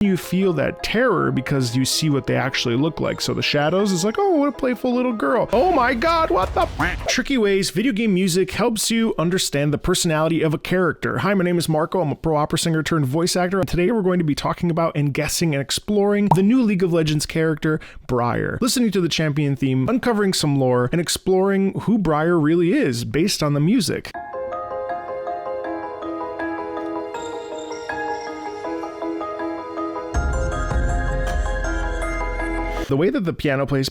You feel that terror because you see what they actually look like. So the shadows is like, oh, what a playful little girl. Oh my God, what the tricky ways video game music helps you understand the personality of a character. Hi, my name is Marco. I'm a pro opera singer turned voice actor. And today we're going to be talking about and guessing and exploring the new League of Legends character, Briar. Listening to the champion theme, uncovering some lore, and exploring who Briar really is based on the music. The way that the piano plays,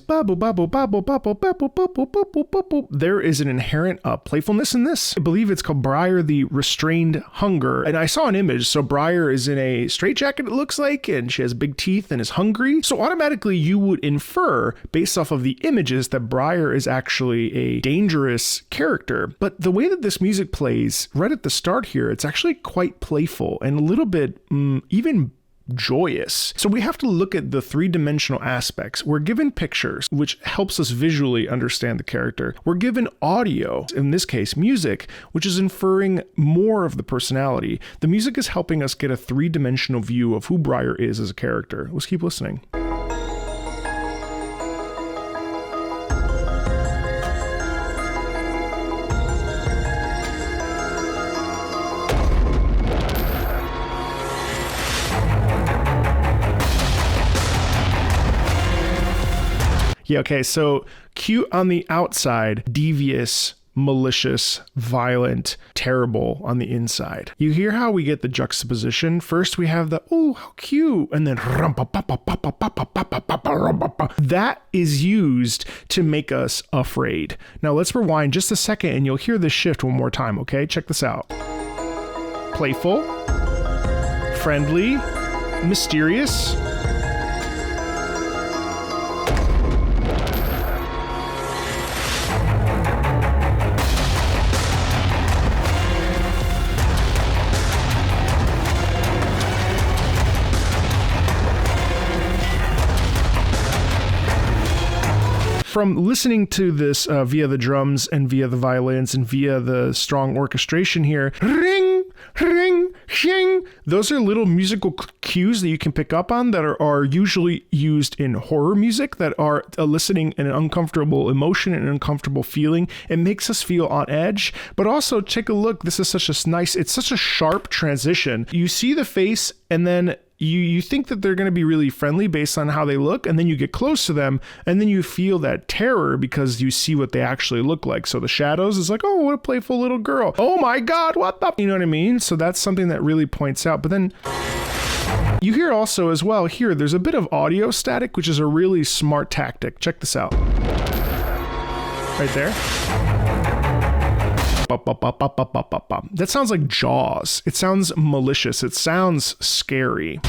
there is an inherent playfulness in this. I believe it's called Briar the Restrained Hunger. And I saw an image. So Briar is in a straitjacket, it looks like, and she has big teeth and is hungry. So automatically you would infer, based off of the images, that Briar is actually a dangerous character. But the way that this music plays right at the start here, it's actually quite playful and a little bit even joyous. So we have to look at the three-dimensional aspects. We're given pictures, which helps us visually understand the character. We're given audio, in this case music, which is inferring more of the personality. The music is helping us get a three-dimensional view of who Briar is as a character. Let's keep listening. Yeah, okay, so cute on the outside, devious, malicious, violent, terrible on the inside. You hear how we get the juxtaposition? First we have the, oh, how cute, and then that is used to make us afraid. Now let's rewind just a second and you'll hear this shift one more time, okay? Check this out. Playful, friendly, mysterious, from listening to this via the drums and via the violins and via the strong orchestration here, ring, ring, shing, those are little musical cues that you can pick up on that are usually used in horror music that are eliciting an uncomfortable emotion and an uncomfortable feeling. It makes us feel on edge, but also take a look. This is such a nice, it's such a sharp transition. You see the face and then you think that they're going to be really friendly based on how they look, and then you get close to them, and then you feel that terror because you see what they actually look like. So the shadows is like, oh, what a playful little girl. Oh my God, what the? You know what I mean? So that's something that really points out. But then you hear also as well here, there's a bit of audio static, which is a really smart tactic. Check this out. Right there. That sounds like Jaws. It sounds malicious. It sounds scary.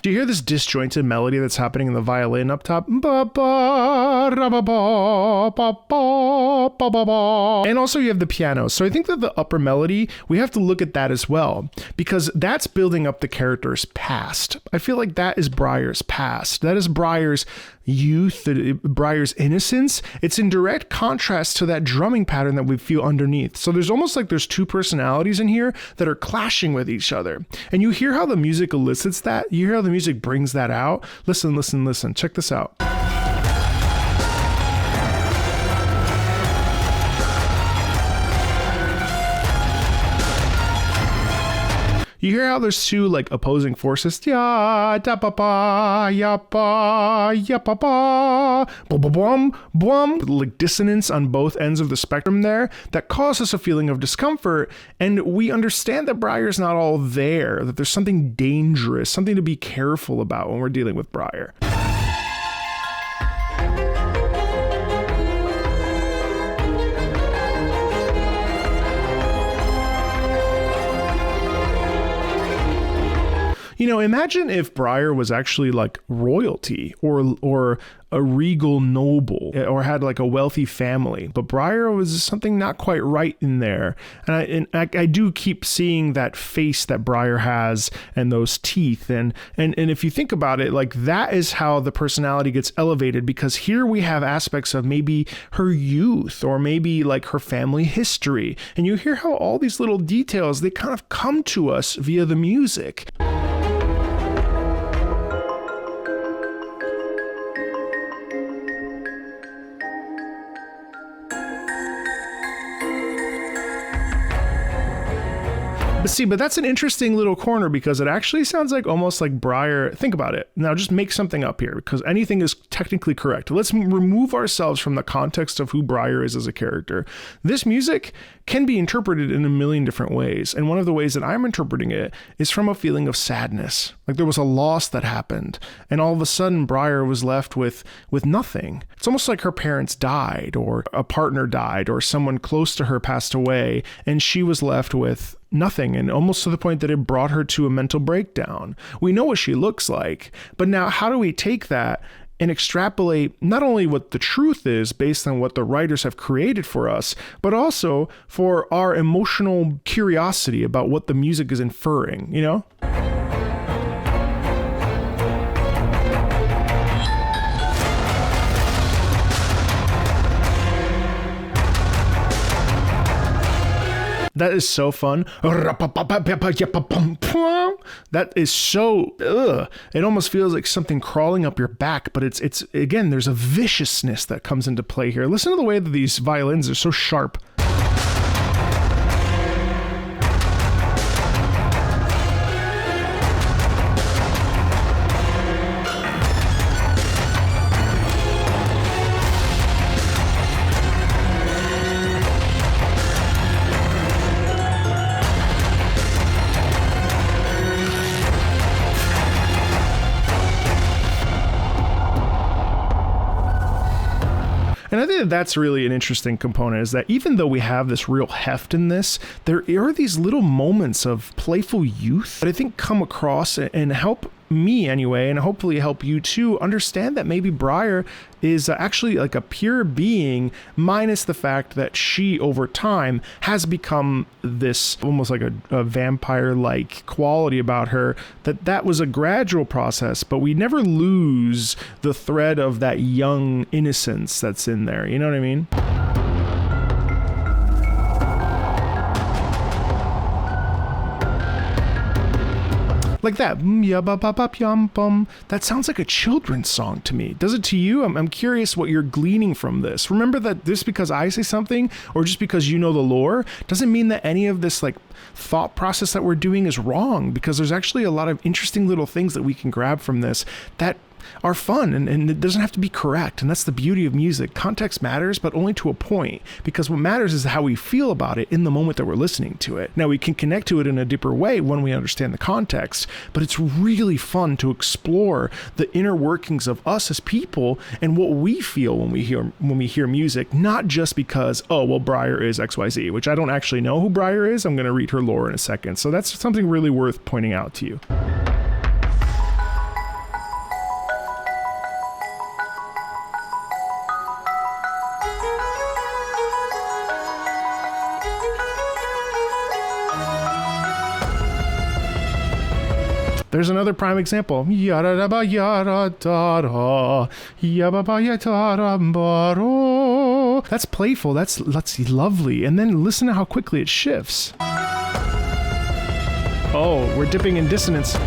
Do you hear this disjointed melody that's happening in the violin up top? And also you have the piano. So I think that the upper melody, we have to look at that as well, because that's building up the character's past. I feel like that is Briar's past. That is Briar's youth, Briar's innocence. It's in direct contrast to that drumming pattern that we feel underneath. So there's almost like there's two personalities in here that are clashing with each other. And you hear how the music elicits that? You hear how the music brings that out? Listen, listen, listen. Check this out. You hear how there's two like opposing forces? Ya da ba ba ya ba ya ba ba bum bum, like dissonance on both ends of the spectrum there that causes a feeling of discomfort, and we understand that Briar's not all there, that there's something dangerous, something to be careful about when we're dealing with Briar. Imagine if Briar was actually like royalty or a regal noble or had like a wealthy family, but Briar was something not quite right in there. And I do keep seeing that face that Briar has and those teeth. And if you think about it, like that is how the personality gets elevated, because here we have aspects of maybe her youth or maybe like her family history. And you hear how all these little details, they kind of come to us via the music. But that's an interesting little corner, because it actually sounds like almost like Briar. Think about it. Now just make something up here, because anything is technically correct. Let's remove ourselves from the context of who Briar is as a character. This music can be interpreted in a million different ways. And one of the ways that I'm interpreting it is from a feeling of sadness. Like there was a loss that happened, and all of a sudden Briar was left with nothing. It's almost like her parents died, or a partner died, or someone close to her passed away, and she was left with nothing, and almost to the point that it brought her to a mental breakdown. We know what she looks like, but now how do we take that and extrapolate not only what the truth is based on what the writers have created for us, but also for our emotional curiosity about what the music is inferring, That is so fun. That is so, it almost feels like something crawling up your back, but it's again, there's a viciousness that comes into play here. Listen to the way that these violins are so sharp. And I think that that's really an interesting component, is that even though we have this real heft in this, there are these little moments of playful youth that I think come across and help me anyway, and hopefully help you too, understand that maybe Briar is actually like a pure being, minus the fact that she over time has become this almost like a vampire-like quality about her, that was a gradual process, but we never lose the thread of that young innocence that's in there. You know what I mean? Like that. That sounds like a children's song to me. Does it to you? I'm curious what you're gleaning from this. Remember that just because I say something, or just because you know the lore, doesn't mean that any of this like thought process that we're doing is wrong, because there's actually a lot of interesting little things that we can grab from this that are fun, and it doesn't have to be correct. And that's the beauty of music. Context matters, but only to a point, because what matters is how we feel about it in the moment that we're listening to it. Now, we can connect to it in a deeper way when we understand the context, but it's really fun to explore the inner workings of us as people and what we feel when we hear music, not just because, oh, well, Briar is XYZ, which I don't actually know who Briar is. I'm going to read her lore in a second. So that's something really worth pointing out to you. There's another prime example. That's playful. That's lovely. And then listen to how quickly it shifts. Oh, we're dipping in dissonance.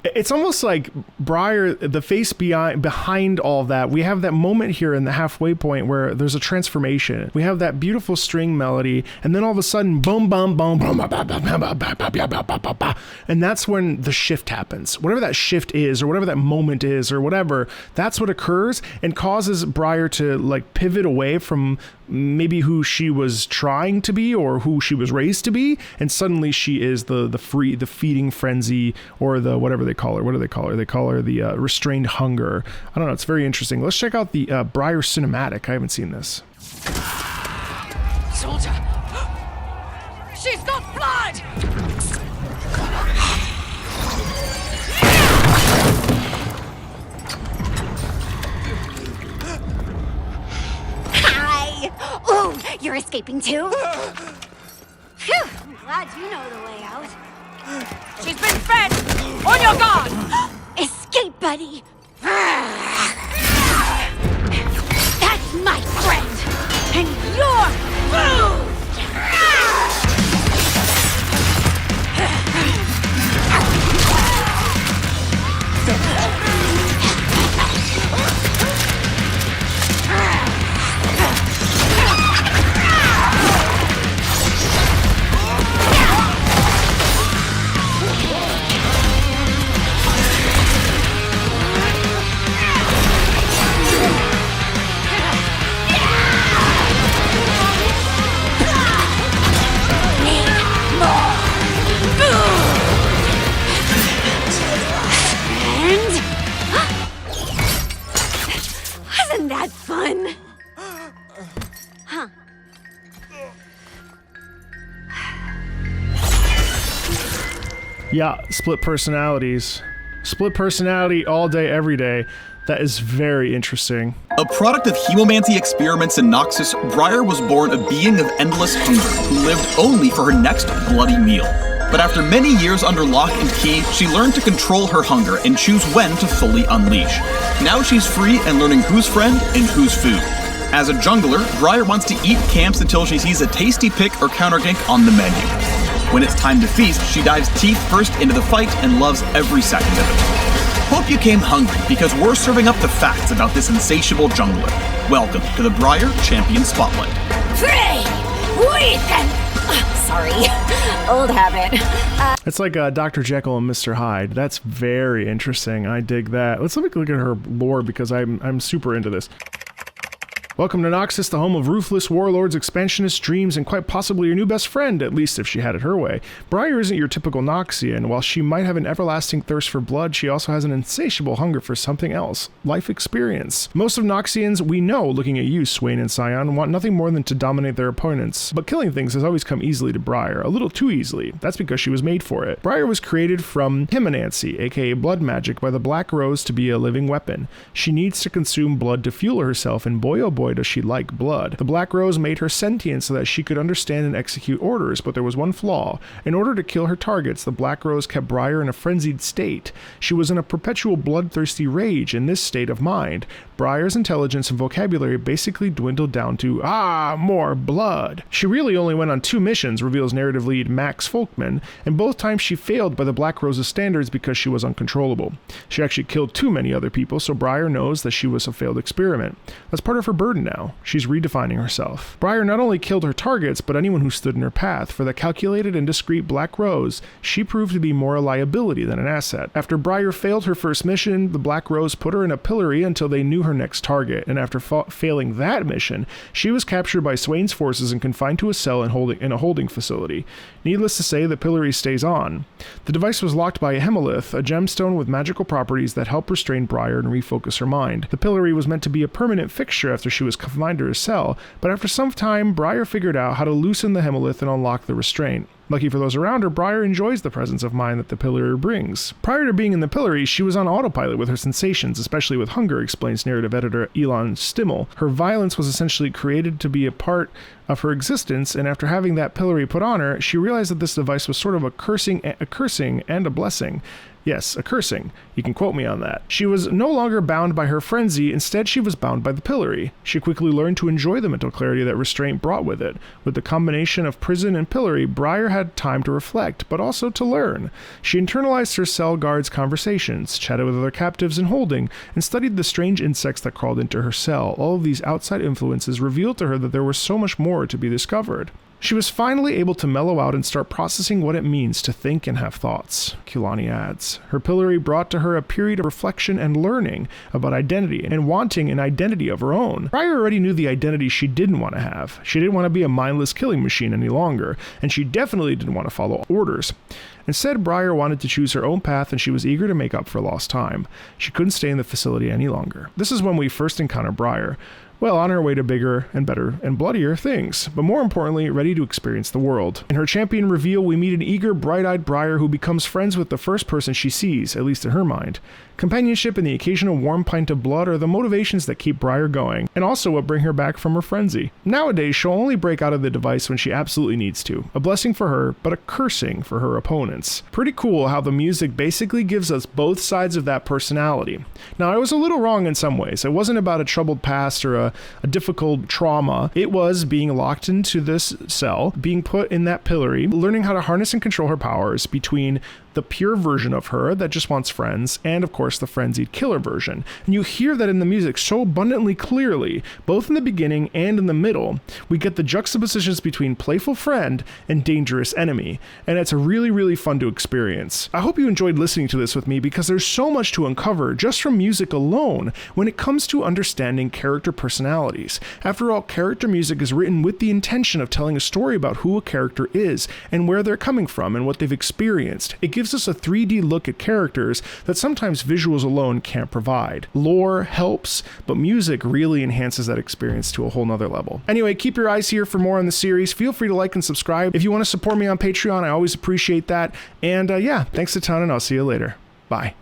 It's almost like Briar, the face behind all that. We have that moment here in the halfway point where there's a transformation. We have that beautiful string melody, and then all of a sudden, boom, boom, boom, boom, and that's when the shift happens. Whatever that shift is, or whatever that moment is, or whatever, that's what occurs and causes Briar to like pivot away from maybe who she was trying to be or who she was raised to be, and suddenly she is the feeding frenzy, or the whatever they call her. What do they call her? They call her the restrained hunger. I don't know. It's very interesting. Let's check out the Briar cinematic. I haven't seen this. Soldier! She's got blood! Hi! Ooh, you're escaping too? Phew, I'm glad you know the way out. She's been fed! On your guard! Escape, buddy! That's my friend! And you're food! Wasn't that fun? Huh. Yeah, split personalities. Split personality all day, every day. That is very interesting. A product of hemomancy experiments in Noxus, Briar was born a being of endless hunger who lived only for her next bloody meal. But after many years under lock and key, she learned to control her hunger and choose when to fully unleash. Now she's free and learning who's friend and who's food. As a jungler, Briar wants to eat camps until she sees a tasty pick or counter gank on the menu. When it's time to feast, she dives teeth first into the fight and loves every second of it. Hope you came hungry, because we're serving up the facts about this insatiable jungler. Welcome to the Briar Champion Spotlight. Sorry, old habit. It's like Dr. Jekyll and Mr. Hyde. That's very interesting. I dig that. Let's look at her lore, because I'm super into this. Welcome to Noxus, the home of ruthless warlords, expansionist dreams, and quite possibly your new best friend, at least if she had it her way. Briar isn't your typical Noxian. While she might have an everlasting thirst for blood, she also has an insatiable hunger for something else, life experience. Most of Noxians we know, looking at you, Swain and Scion, want nothing more than to dominate their opponents. But killing things has always come easily to Briar, a little too easily. That's because she was made for it. Briar was created from hemonancy, aka blood magic, by the Black Rose to be a living weapon. She needs to consume blood to fuel herself, and boy oh boy does she like blood. The Black Rose made her sentient so that she could understand and execute orders, but there was one flaw. In order to kill her targets, the Black Rose kept Briar in a frenzied state. She was in a perpetual bloodthirsty rage in this state of mind. Briar's intelligence and vocabulary basically dwindled down to, more blood. She really only went on 2 missions, reveals narrative lead Max Folkman, and both times she failed by the Black Rose's standards because she was uncontrollable. She actually killed too many other people, so Briar knows that she was a failed experiment. That's part of her burden now. She's redefining herself. Briar not only killed her targets, but anyone who stood in her path. For the calculated and discreet Black Rose, she proved to be more a liability than an asset. After Briar failed her first mission, the Black Rose put her in a pillory until they knew her next target, and after failing that mission, she was captured by Swain's forces and confined to a cell in a holding facility. Needless to say, the pillory stays on. The device was locked by a hemolith, a gemstone with magical properties that help restrain Briar and refocus her mind. The pillory was meant to be a permanent fixture after she was confined to her cell, but after some time, Briar figured out how to loosen the hemolith and unlock the restraint. Lucky for those around her, Briar enjoys the presence of mind that the pillory brings. Prior to being in the pillory, she was on autopilot with her sensations, especially with hunger, explains narrative editor Elon Stimmel. Her violence was essentially created to be a part of her existence, and after having that pillory put on her, she realized that this device was sort of a cursing and a blessing. Yes, a cursing. You can quote me on that. She was no longer bound by her frenzy, instead she was bound by the pillory. She quickly learned to enjoy the mental clarity that restraint brought with it. With the combination of prison and pillory, Briar had time to reflect, but also to learn. She internalized her cell guards' conversations, chatted with other captives in holding, and studied the strange insects that crawled into her cell. All of these outside influences revealed to her that there was so much more to be discovered. She was finally able to mellow out and start processing what it means to think and have thoughts, Kulani adds. Her pillory brought to her a period of reflection and learning about identity and wanting an identity of her own. Briar already knew the identity she didn't want to have. She didn't want to be a mindless killing machine any longer, and she definitely didn't want to follow orders. Instead, Briar wanted to choose her own path, and she was eager to make up for lost time. She couldn't stay in the facility any longer. This is when we first encounter Briar. Well, on her way to bigger and better and bloodier things, but more importantly, ready to experience the world. In her champion reveal, we meet an eager, bright-eyed Briar who becomes friends with the first person she sees, at least in her mind. Companionship and the occasional warm pint of blood are the motivations that keep Briar going, and also what bring her back from her frenzy. Nowadays, she'll only break out of the device when she absolutely needs to. A blessing for her, but a cursing for her opponents. Pretty cool how the music basically gives us both sides of that personality. Now, I was a little wrong in some ways. It wasn't about a troubled past or a difficult trauma. It was being locked into this cell, being put in that pillory, learning how to harness and control her powers between the pure version of her that just wants friends, and of course the frenzied killer version. And you hear that in the music so abundantly clearly, both in the beginning and in the middle. We get the juxtapositions between playful friend and dangerous enemy, and it's really, really fun to experience. I hope you enjoyed listening to this with me because there's so much to uncover just from music alone when it comes to understanding character personalities. After all, character music is written with the intention of telling a story about who a character is and where they're coming from and what they've experienced. It gives us a 3D look at characters that sometimes visuals alone can't provide. Lore helps, but music really enhances that experience to a whole nother level. Anyway, keep your eyes here for more on the series. Feel free to like and subscribe. If you want to support me on Patreon, I always appreciate that. And yeah, thanks a ton, and I'll see you later. Bye.